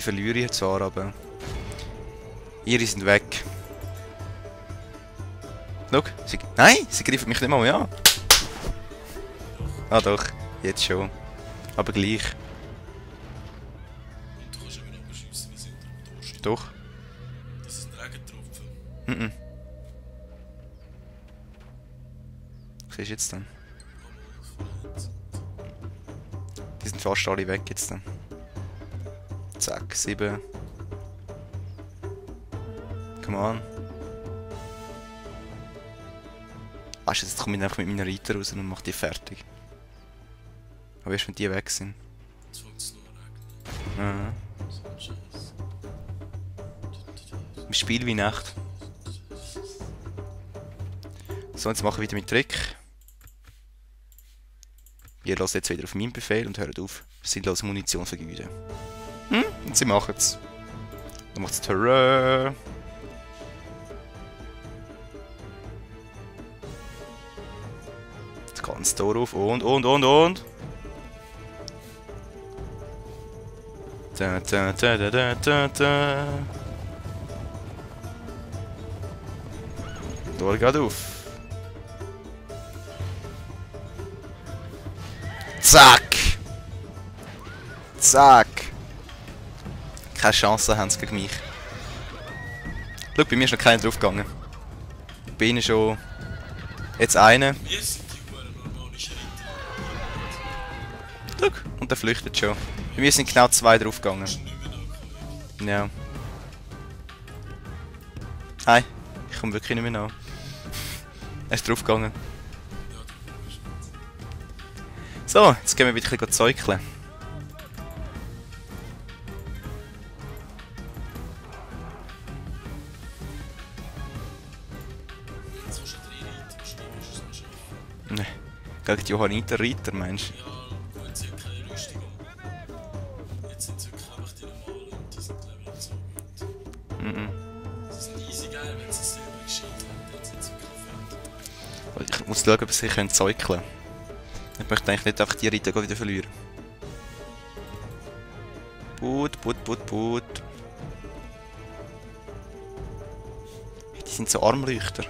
verliere ich zwar, aber... Ihre sind weg. Schau, sie... Nein, sie greifen mich nicht mal an. Ah doch, jetzt schon. Aber gleich. Und du kannst immer noch beschiessen, wenn sie unter dem Tor steht. Doch. Das ist ein Regentropfen. Mhm. Was siehst du jetzt dann? Die sind fast alle weg jetzt dann. Zack, 7. Come on. Weißt du, jetzt komme ich einfach mit meinen Reiter raus und mache die fertig. Aber erst wenn die weg sind. Jetzt fängt es noch an regnen. Mhm. So ein Scheiß. Im Spiel wie Nacht. So, jetzt mache ich wieder meinen Trick. Ihr lasst jetzt wieder auf meinen Befehl und hört auf, sinnlose Munition vergeuden. Und sie machen es. Dann macht es Terror. Jetzt geht das Tor auf und. Da, da, da, da, da, da, da. Tor geht auf. Zack! Zack! Keine Chance haben sie gegen mich. Schau, bei mir ist noch keiner draufgegangen. Bei ihnen schon... Jetzt einer. Wir sind die Huren normale Schritte. Schau, und der flüchtet schon. Bei mir sind genau 2 draufgegangen. Das ist nicht mehr nachgekommen. Ja. Hi, ich komme wirklich nicht mehr nach. Er ist draufgegangen. Ja, du bist nicht. So, jetzt gehen wir wieder ein bisschen zeugeln. Jetzt hast du 3 Reiter, wahrscheinlich wirst du es nicht schaffen. Ne, gegen die Johanniter Reiter, meinst du? Ja, gut, sie haben keine Rüstung an. Jetzt sind sie wirklich einfach die normalen und die sind Level so gut. Mhm. Sie sind easy geil, wenn sie es selber gescheit haben, dann sind sie wirklich fertig. Ich muss schauen, ob sie zeugeln können. Ich möchte eigentlich nicht einfach die Reiter wieder verlieren. Put. Die sind so Armleuchter.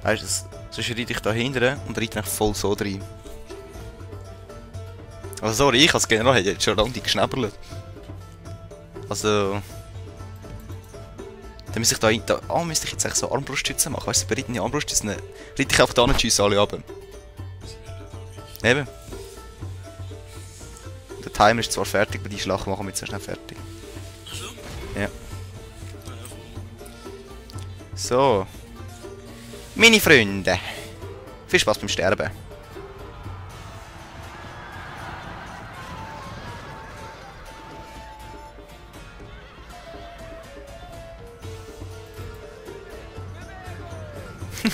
Weißt du, sonst reite ich da hinten und reite eigentlich voll so rein. Also sorry, ich als General hätte jetzt schon lange geschnäbberlet. Also... Dann müsste ich müsste ich jetzt eigentlich so Armbruststützen machen. Weißt du, bei reiten Armbruststützen reite ich einfach da und schiesse alle ab. Eben. Der Timer ist zwar fertig, aber die Schlacht machen wir jetzt so schnell fertig. Ja. So. Meine Freunde. Viel Spaß beim Sterben.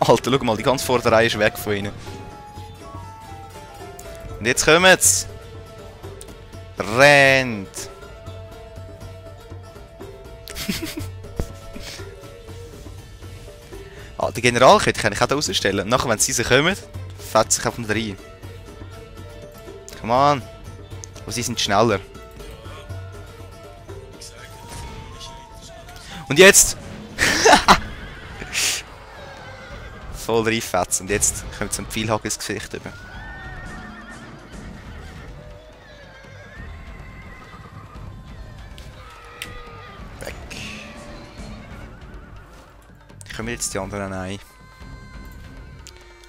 Alter, schau mal, die ganze Vorderreihe ist weg von ihnen. Und jetzt kommen's! Rennt! Ah, den Generalkit kann ich auch da rausstellen. Nachher, wenn sie kommen, fährt sich einfach rein. Come on! Aber sie sind schneller. Und jetzt! Voll reinfetzen. Und jetzt kommt so ein Pfeilhaken ins Gesicht über. Weg. Kommen jetzt die anderen ein.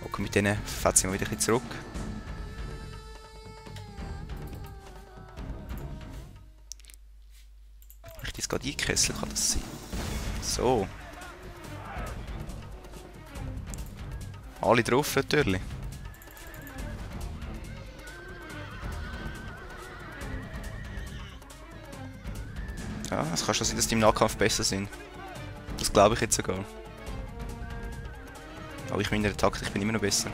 Okay, mit denen fetzen wir wieder ein bisschen zurück. Wenn ich das gerade einkessel, kann das sein. So. Alle drauf, natürlich. Ja, es kann schon sein, dass die im Nahkampf besser sind. Das glaube ich jetzt sogar. Aber ich bin in der Taktik bin immer noch besser.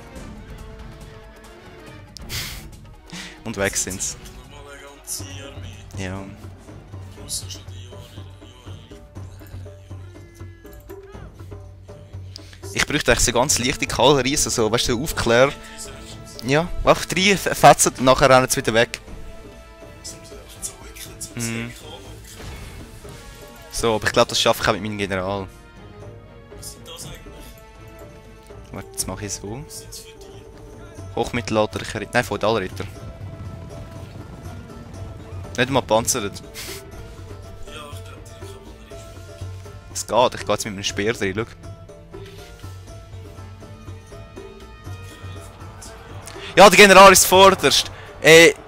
Und weg sind's. Nochmal eine ganze Armee. Ja. Plus schon die Jahre. Ich bräuchte eigentlich so ganz leichte Kavallerie, so, weißt du, Aufklär. Ja, einfach 3 fetzen und nachher rennen sie wieder weg. Das haben sie einfach so gekriegt. Mhm. So, aber ich glaube, das schaffe ich auch mit meinem General. Was sind das eigentlich? Warte, jetzt mache ich so. Was sind für die? Hochmittelalterlicher Ritter. Nein, Feudalritter. Nicht mal panzert. Ja, ich glaube, die Kavallerie ist Es geht, ich gehe jetzt mit einem Speer drin, schau. Ja, der General ist vorderst.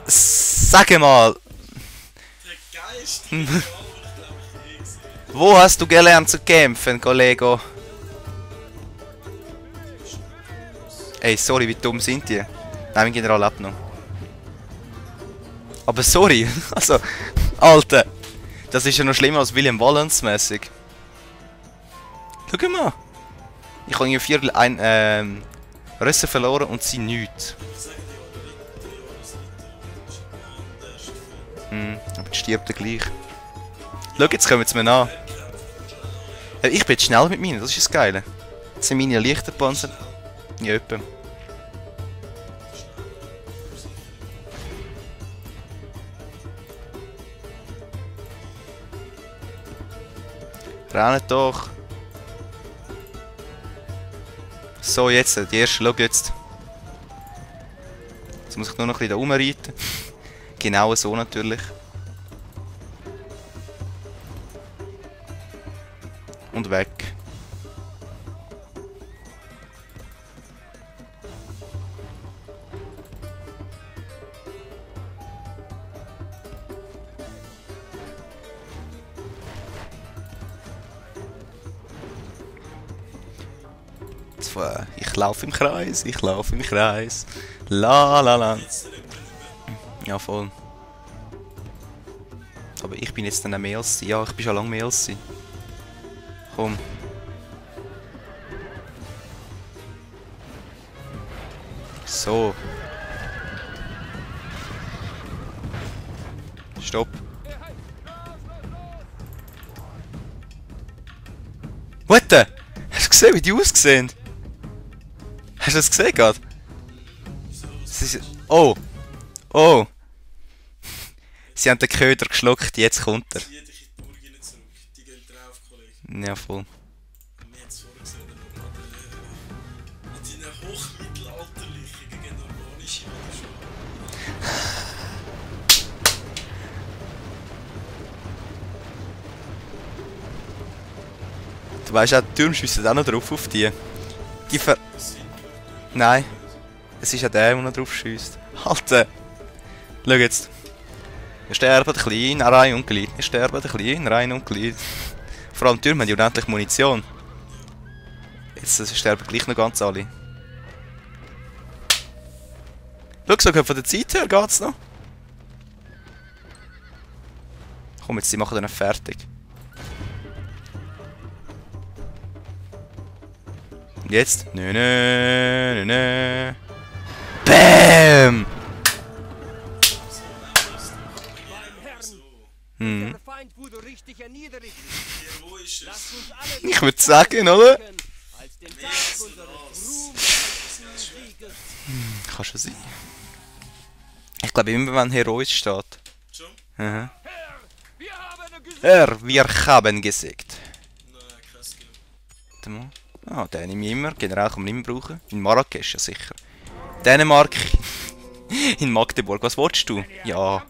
Sag mal, der Geist, die General, ich glaube, ich gesehen. wo hast du gelernt zu kämpfen, Kollege? Ey, sorry, wie dumm sind die? Nein, mein General lebt noch. Aber sorry, also, Alter, das ist ja noch schlimmer als William Wallace mäßig. Schau mal. Ich habe in Viertel ein Rösser verloren und sie nichts. Ich sage dir, der ist der Aber die stirbt er gleich. Schau, jetzt kommen sie mir nach. Ich bin jetzt schnell mit meinen, das ist das Geile. Das sind meine leichten Panzer. Ja, etwa. Rennen doch. So, jetzt, die erste, schau jetzt. Jetzt muss ich nur noch ein bisschen da rumreiten. Genau so natürlich. Und weg. Ich laufe im Kreis, ich laufe im Kreis. La la la. Ja, voll. Aber ich bin jetzt dann auch mehr als sie. Ja, ich bin schon lange mehr als sie. Komm. So. Stopp. What the? Hast du gesehen, wie die aussehen? Hast du das gesehen gerade? Oh! Oh! Sie haben den Köder geschluckt, jetzt kommt er. Zieh dich in die Burg rein zurück. Die gehen drauf, Kollege. Ja, voll. Und wir haben es vorher gesehen, der Nomade mit deinen hochmittelalterlichen gegen normanische Widerstand. Du weißt auch, die Türme schiessen auch noch drauf auf die. Die ver... Nein. Es ist ja der noch drauf schiesst. Alter! Schau jetzt. Wir sterben klein, rein und klein. Wir sterben klein, rein und klein. Vor allem die Türme haben ja unendlich Munition. Jetzt sterben gleich noch ganz alle. Schau, sogar von der Zeit her geht's noch. Komm jetzt, die machen dann fertig. Und jetzt? Nö, nö, nö, nö. BÄM! Hm. Der Feind wurde richtig erniedrigt. Heroisches. Lasst uns alle Ich würde sagen, oder? als den Tag unseres Ruhms und Sieges. Kann schon sein. Ich glaube immer, wenn heroisch steht. Schon? Aha. Wir haben gesehen. Herr, wir haben gesiegt. Nein, kein Skill. Warte mal. Ah, den nehme ich immer. General kann man immer brauchen. In Marrakesch, ja sicher. Dänemark. In Magdeburg. Was willst du? Ja.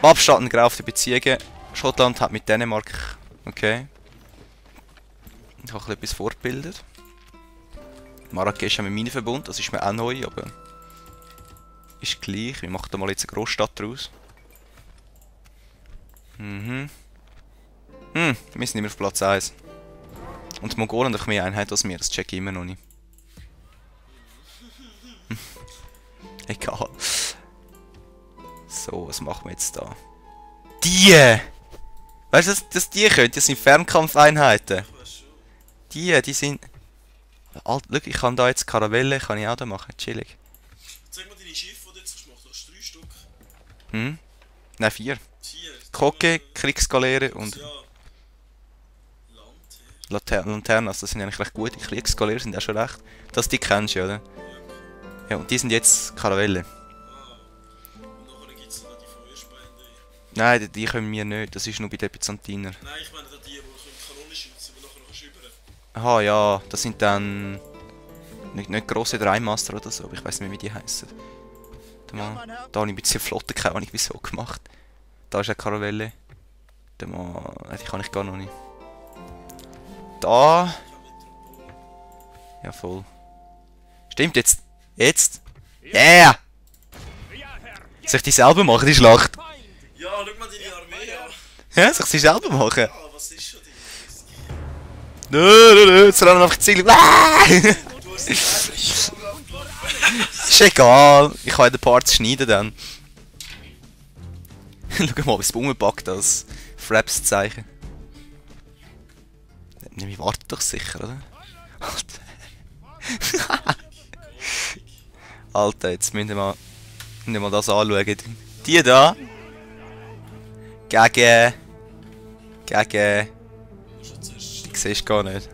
Abstatten, geraufte Beziehungen. Schottland hat mit Dänemark. Okay. Ich habe ein bisschen etwas fortgebildet. Marrakesch haben wir Minenverbund, das ist mir auch neu, aber ist gleich. Wir machen da mal jetzt eine Großstadt draus. Wir sind immer auf Platz 1. Und die Mongolen haben doch mehr Einheit als wir, das check ich immer noch nicht. Egal. So, was machen wir jetzt da? Die! Weißt du, dass die können? Das sind Fernkampfeinheiten. Ich weiß schon. Die sind... Alter, schau, ich kann da jetzt Karavelle, kann ich auch da machen, chillig. Zeig mal deine Schiffe, die du jetzt gemacht hast. 3 Stück. Hm? Nein, 4. 4. Kocke, Kriegsgaleere und Ja. Landheer. Lanternas, das sind eigentlich recht gute. Kriegsgaleere sind auch schon recht. Das die kennst du, oder? Ja, und die sind jetzt Karavelle. Ah. Und nachher gibt es noch die Feuerspende. Nein, die können wir nicht. Das ist nur bei den Byzantiner. Nein, ich meine da die Kanone schützen, die nachher noch schübern. Aha, ja. Das sind dann... Nicht grosse Dreimaster oder so, aber ich weiß nicht mehr, wie die heißen. Da habe ich ein bisschen Flotte, keine Ahnung wieso gemacht. Da ist eine Karavelle. Die kann ich gar noch nicht. Da... Ja, voll. Stimmt, jetzt... Jetzt! Yeah! Soll ich die selber machen, die Schlacht? Ja, schau mal deine Armee an. Ja, soll ich sie selber machen? Ja, was ist schon die? Jetzt rennen einfach die Ziele. Du hast die Schau Ist egal, ich kann ja den Parts schneiden dann. Schau mal, wie es umpackt als Fraps-Zeichen. Wir warten doch sicher, oder? Alter, jetzt müssen wir mal das anschauen. Die da. Gegen... Ich sehe es gar nicht.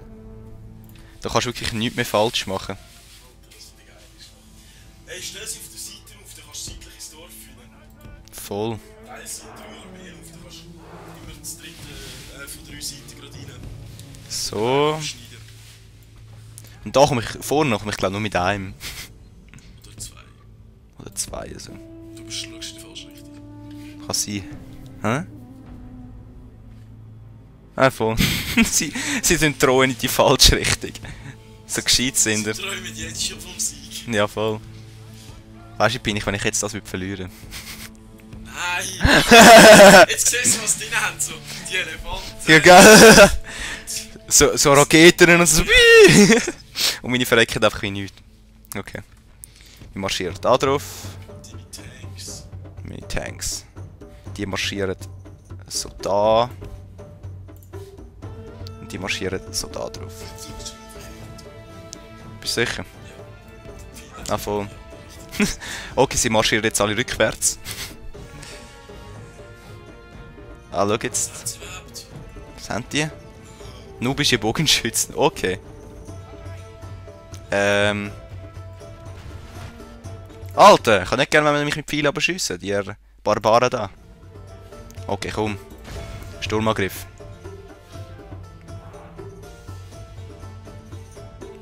Da kannst du wirklich nichts mehr falsch machen. Hey, stell sie auf der Seite auf, dann kannst du seitlich ins Dorf führen. Voll. Eins sind 3 Armeen auf, dann kannst du immer das dritte von 3 Seiten gerade rein. So. Schneiden. Und da komme ich vorne, komme ich glaube nur mit einem. Oder 2. Oder 2 also. Du schlägst in die falsche Richtung. Kann sein. Hä? Ah, voll. sie drohen in die falsche Richtung. So gescheit sind Sie er. träumen jetzt schon vom Sieg. Ja, voll. Weißt du, bin ich, wenn ich jetzt das verlieren Nein! Jetzt siehst du, was die drin haben, so die Elefanten. Ja, geil. So Raketen und so. Und meine verrecken einfach wie nichts. Okay. Ich marschiere da drauf. Die mit Tanks. Meine Tanks. Die marschieren so da. Und die marschieren so da drauf. Bist du sicher? Ah, voll. Okay, sie marschieren jetzt alle rückwärts. Ah, schau jetzt. Was überhaupt? Was sind die? Nubische Bogenschützen. Okay. Alter, ich kann nicht gerne, wenn man mich mit Pfeilen beschiessen. Die Barbaren da. Okay, komm. Sturmangriff.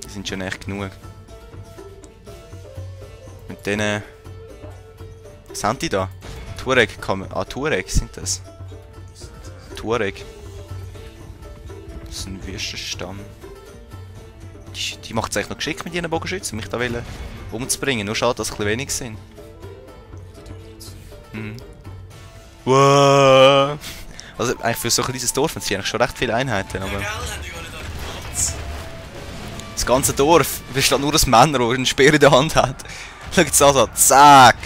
Die sind schon echt genug. Mit denen... Was sind die da? Tuareg kann man... Ah, Tuareg sind das. Tuareg. Das ist ein Wüstenstamm. Die macht es eigentlich noch geschickt mit ihren Bogenschützen, mich da umzubringen. Nur schade, dass es ein bisschen wenig sind. Wow. Also eigentlich für so ein kleines Dorf sind sie eigentlich schon recht viele Einheiten. Aber Ja, gell, haben die gar nicht alle Platz. das ganze Dorf besteht nur aus Männern, die einen Speer in der Hand hat. Schau jetzt das an. Zack!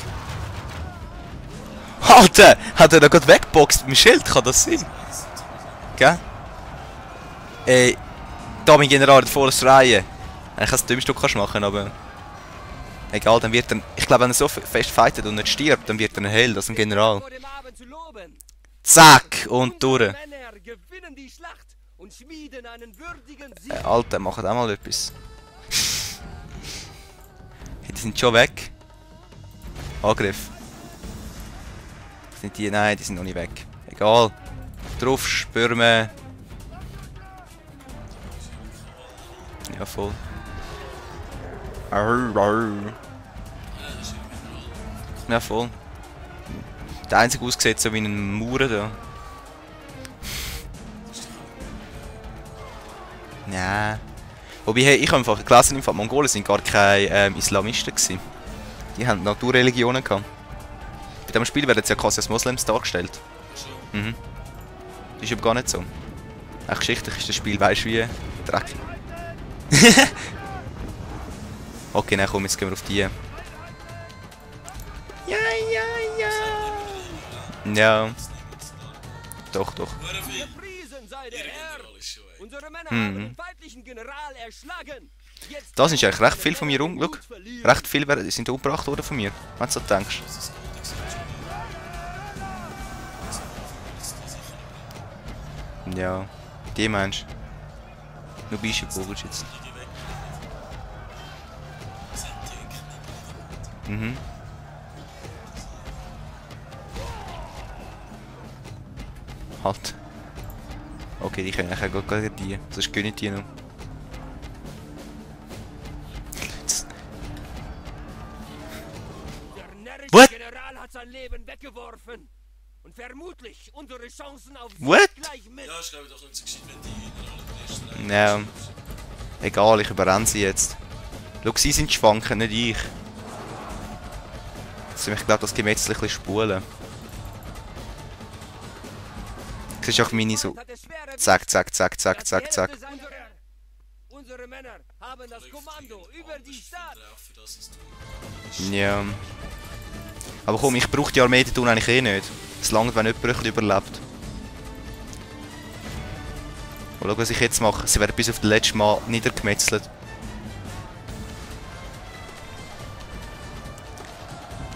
Alter! Hat er da gerade weggeboxt mit dem Schild? Kann das sein? Gell? Ey, da mein General in vorderster Reihe. Ich kann es Dümmstück machen, aber... Egal, dann wird er... Ich glaube, wenn er so fest fightet und nicht stirbt, dann wird er ein Held, als ein General. Zack! Und durch. Alter, macht auch mal etwas. Hey, die sind schon weg. Angriff. Sind die? Nein, die sind noch nicht weg. Egal. Drauf spürmen. Ja, voll. Ja, voll. Der einzige aussieht so wie ein Mauer da. Ja. Wobei, hey, ich habe einfach gelesen, im Fall Mongolen sind gar keine Islamisten gewesen. Die haben Naturreligionen gehabt. Bei diesem Spiel werden jetzt ja quasi als Moslems dargestellt. Mhm. Das ist aber gar nicht so. Echt geschichtlich ist das Spiel, weißt du wie? Dreck. Okay, dann komm, jetzt gehen wir auf die. Ja. Ja. Doch, doch. Da sind eigentlich recht viel von mir Schau, recht viel sind umgebracht worden von mir, wenn du so denkst. Ja, die meinst du? Nubische Bogenschützen. Halt. Okay, die können nachher gut gegen die. Sonst gönnen die noch. Der närrische What? General hat sein Leben weggeworfen. Und vermutlich unsere Chancen auf Sieg What? gleich mit. Ja, ist glaube ich doch nicht so gescheit, wenn die Generale in der ersten Reihe Ja. Egal, ich überrenne sie jetzt. Schau, sie sind schwanken, nicht ich. Jetzt soll ich glaube das Gemetzel ein bisschen spulen. Du siehst auch meine so. Hat es schwer Zack, zack, zack, zack, erwischt. zack, Die zack. Hälfte seiner- Unsere Männer haben das Kommando über die Stadt. für das es tut. Ja. Aber komm, ich brauche die Armee tun eigentlich eh nicht. Es langt, wenn jemand ein bisschen überlebt. Und schau, was ich jetzt mache. Sie werden bis auf den letzten Mal niedergemetzelt.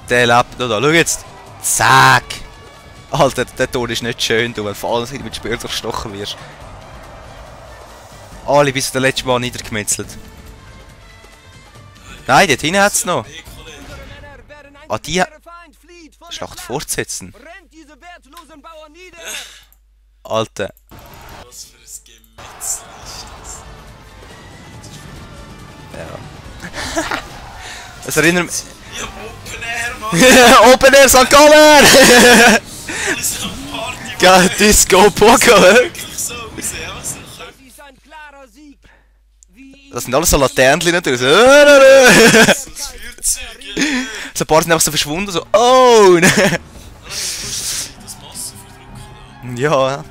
Der lebt noch da. Schau jetzt. Zack! Alter, der Tod ist nicht schön, du, weil vor allem wenn du mit Speer durchstochen wirst. Alle bis auf den letzten Mal niedergemetzelt. Nein, dort hinten hat es noch. Hey, Kollege. Unsere Männer werden ein Ah, die- gesicherter Feind flieht von der Schlacht Stadt. fortsetzen. Rennt diese wertlosen Bauern nieder. Alter. Was für ein Gemetzel ist das? Ja. Das erinnert mich. Ich hab Open Air, Mann! Open Air St. Gallen! Alles am Party, Mann! Geil, Disco Pogo! Wirklich so aussehen, was Das ist ein klarer Sieg. Wie Das sind alles so Laternchen natürlich. So, das Feuerzeug, ja. so ein paar sind einfach so verschwunden, so. Oh! Das Massen verdrücken, oder? Ja.